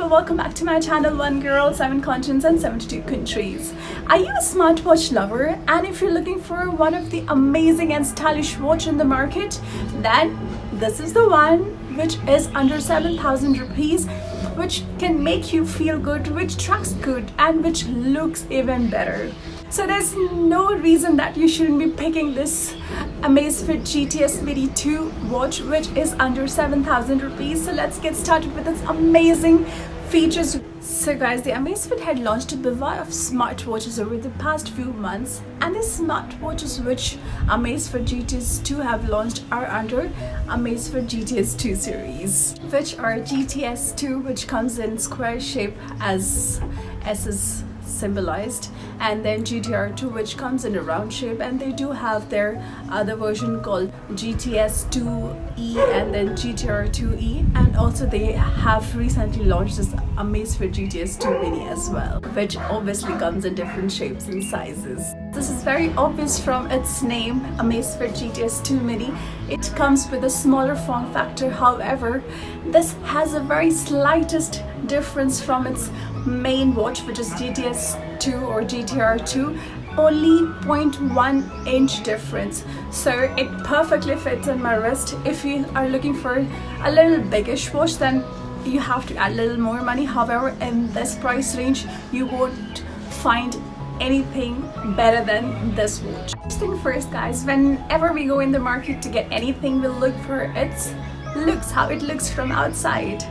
people, welcome back to my channel. One girl, 7 continents and 72 countries. Are you a smartwatch lover? And if you're looking for one of the amazing and stylish watch in the market, then this is the one, which is under 7,000 rupees, which can make you feel good, which tracks good, and which looks even better. So there's no reason that you shouldn't be picking this Amazfit GTS Mini 2 watch, which is under 7,000 rupees. So let's get started with its amazing features. So guys, the Amazfit had launched a bevy of smartwatches over the past few months, and the smartwatches which Amazfit GTS 2 have launched are under Amazfit GTS 2 series, which are GTS 2, which comes in square shape as S is symbolized, and then GTR 2, which comes in a round shape, and they do have their other version called GTS 2E and then GTR 2E, and also they have recently launched this Amazfit GTS 2 Mini as well, which obviously comes in different shapes and sizes. This is very obvious from its name, Amazfit GTS 2 Mini. It comes with a smaller form factor. However, this has a very slightest difference from its main watch, which is GTS 2 or GTR 2, only 0.1 inch difference. So it perfectly fits in my wrist. If you are looking for a little biggish watch, then you have to add a little more money. However, in this price range, you won't find anything better than this watch. First thing first, guys, whenever we go in the market to get anything, we'll look for its looks, how it looks from outside,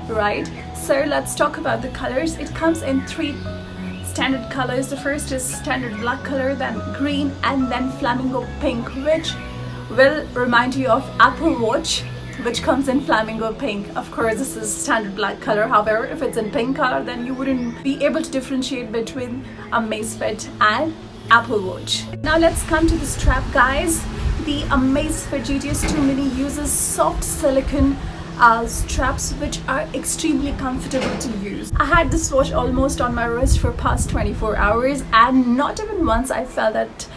right? So let's talk about the colors. It comes in 3 standard colors. The first is standard black color, then green, and then flamingo pink, which will remind you of Apple Watch, which comes in flamingo pink. Of course, this is standard black color. However, if it's in pink color, then you wouldn't be able to differentiate between Amazfit and Apple Watch. Now let's come to the strap, guys. The Amazfit GTS 2 Mini uses soft silicone straps, which are extremely comfortable to use. I had this watch almost on my wrist for past 24 hours, and not even once I felt that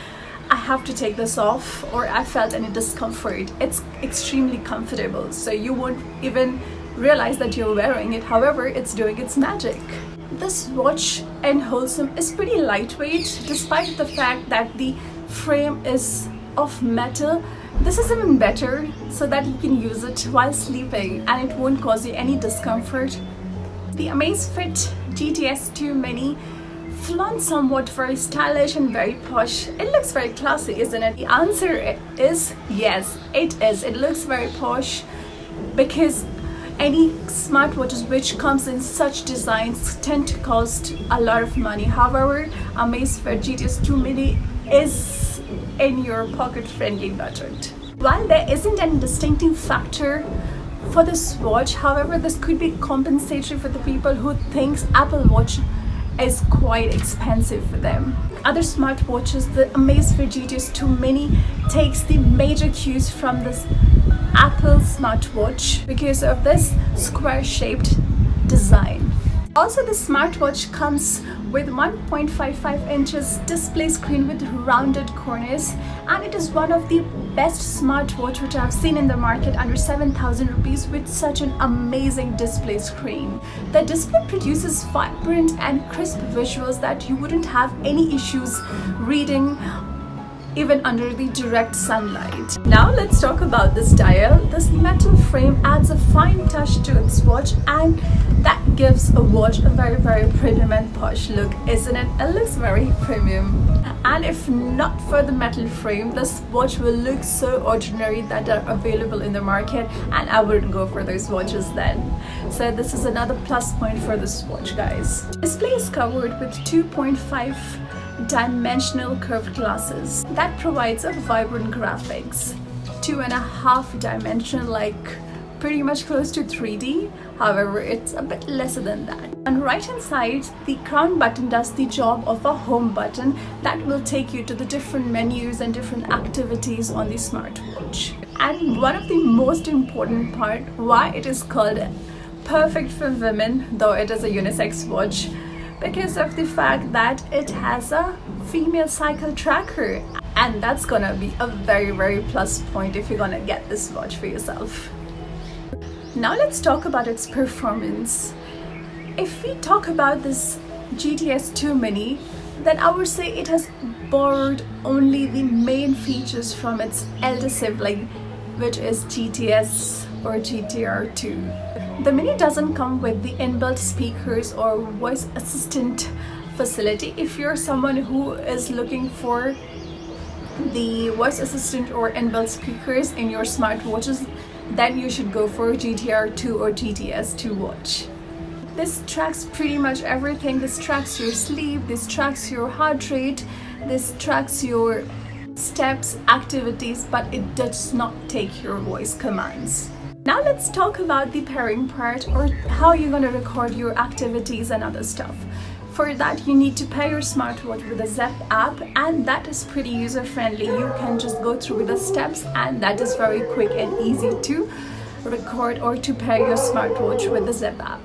I have to take this off or I felt any discomfort. It's extremely comfortable, so you won't even realize that you're wearing it. However, it's doing its magic. This watch in wholesome is pretty lightweight, despite the fact that the frame is of metal. This is even better, so that you can use it while sleeping and it won't cause you any discomfort. The Amazfit GTS 2 Mini flaunts somewhat very stylish and very posh. It looks very classy, isn't it? The answer is yes, it is. It looks very posh because any smartwatches which comes in such designs tend to cost a lot of money. However, Amazfit GTS 2 Mini is in your pocket-friendly budget. While there isn't any distinctive factor for this watch, however, this could be compensatory for the people who thinks Apple Watch is quite expensive for them. Other smartwatches, the Amazfit GTS 2 Mini takes the major cues from this Apple smartwatch because of this square-shaped design. Also, the smartwatch comes with 1.55 inches display screen with rounded corners, and it is one of the best smartwatch which I've seen in the market under 7,000 rupees with such an amazing display screen. The display produces vibrant and crisp visuals that you wouldn't have any issues reading even under the direct sunlight. Now let's talk about this dial. This metal frame adds a fine touch to its watch, and that gives a watch a very, very premium and posh look, isn't it? It looks very premium. And if not for the metal frame, this watch will look so ordinary that are available in the market, and I wouldn't go for those watches then. So this is another plus point for this watch, guys. Display is covered with 2.5 dimensional curved glasses that provides a vibrant graphics. 2.5 dimensional, like pretty much close to 3D. However, it's a bit lesser than that. On right hand side, the crown button does the job of a home button that will take you to the different menus and different activities on the smartwatch. And one of the most important part, why it is called perfect for women, though it is a unisex watch, because of the fact that it has a female cycle tracker, and that's gonna be a very, very plus point if you're gonna get this watch for yourself. Now let's talk about its performance. If we talk about this GTS 2 Mini, then I would say it has borrowed only the main features from its elder sibling, which is GTS or GTR 2. The Mini doesn't come with the inbuilt speakers or voice assistant facility. If you're someone who is looking for the voice assistant or inbuilt speakers in your smartwatches, then you should go for GTR 2 or GTS 2 watch. This tracks pretty much everything. This tracks your sleep, this tracks your heart rate, this tracks your steps, activities, but it does not take your voice commands. Now let's talk about the pairing part, or how you're going to record your activities and other stuff. For that, you need to pair your smartwatch with a Zepp app, and that is pretty user-friendly. You can just go through the steps, and that is very quick and easy to record or to pair your smartwatch with the Zepp app.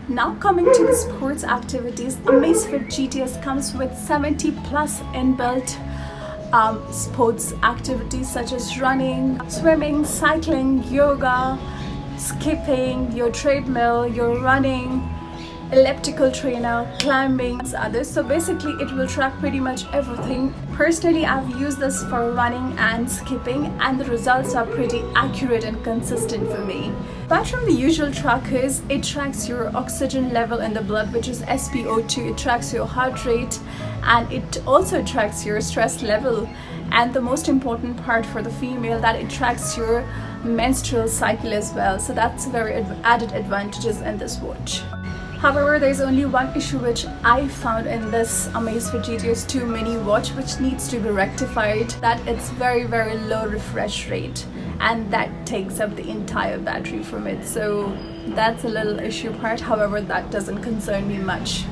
Now coming to the sports activities, Amazfit GTS comes with 70 plus inbuilt sports activities such as running, swimming, cycling, yoga, skipping, your treadmill, your running, elliptical trainer, climbing, and others. So basically it will track pretty much everything. Personally, I've used this for running and skipping, and the results are pretty accurate and consistent for me. Apart from the usual trackers, it tracks your oxygen level in the blood, which is SpO2. It tracks your heart rate, and it also tracks your stress level. And the most important part for the female, that it tracks your menstrual cycle as well. So that's very added advantages in this watch. However, there's only one issue which I found in this Amazfit GTS 2 Mini watch, which needs to be rectified, that it's very low refresh rate, and that takes up the entire battery from it. So that's a little issue part. However, that doesn't concern me much.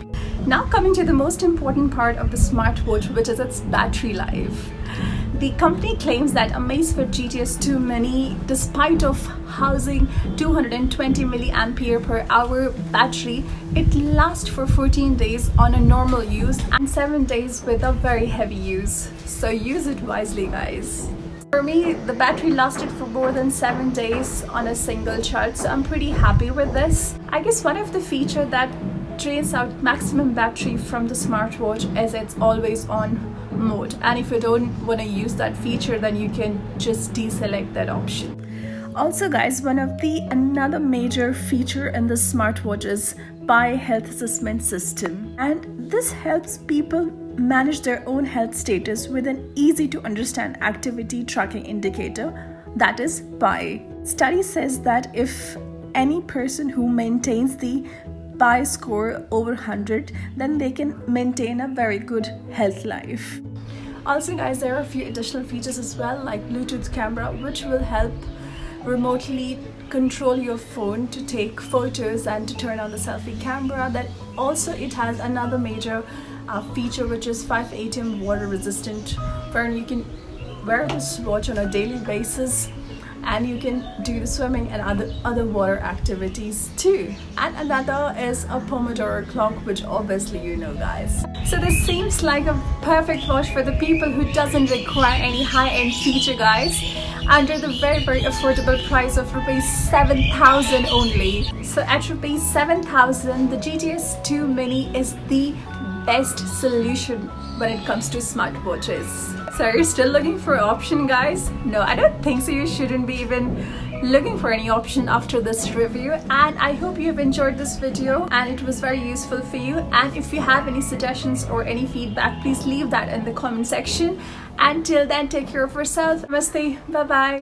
Now coming to the most important part of the smartwatch, which is its battery life. The company claims that Amazfit GTS 2 Mini, despite of housing 220 mAh battery, it lasts for 14 days on a normal use and 7 days with a very heavy use. So use it wisely, guys. For me, the battery lasted for more than 7 days on a single charge, so I'm pretty happy with this. I guess one of the features that drains out maximum battery from the smartwatch is its always on mode, and if you don't want to use that feature, then you can just deselect that option. Also guys, another major feature in the smartwatch is Pi health assessment system, and this helps people manage their own health status with an easy to understand activity tracking indicator, that is Pi. Study says that if any person who maintains the Pi score over 100, then they can maintain a very good health life. Also guys, there are a few additional features as well, like Bluetooth camera, which will help remotely control your phone to take photos and to turn on the selfie camera. Then also it has another major feature, which is 5 ATM water resistant, where you can wear this watch on a daily basis and you can do the swimming and other water activities too. And another is a Pomodoro clock, which obviously you know, guys. So this seems like a perfect watch for the people who doesn't require any high-end feature, guys, under the very affordable price of rupees 7,000 only. So at rupees 7,000, the GTS 2 Mini is the best solution when it comes to smartwatches. So are you still looking for an option, guys? No, I don't think so. You shouldn't be even looking for any option after this review, and I hope you have enjoyed this video and it was very useful for you. And if you have any suggestions or any feedback, please leave that in the comment section. Until then, take care of yourself. Namaste. Bye bye.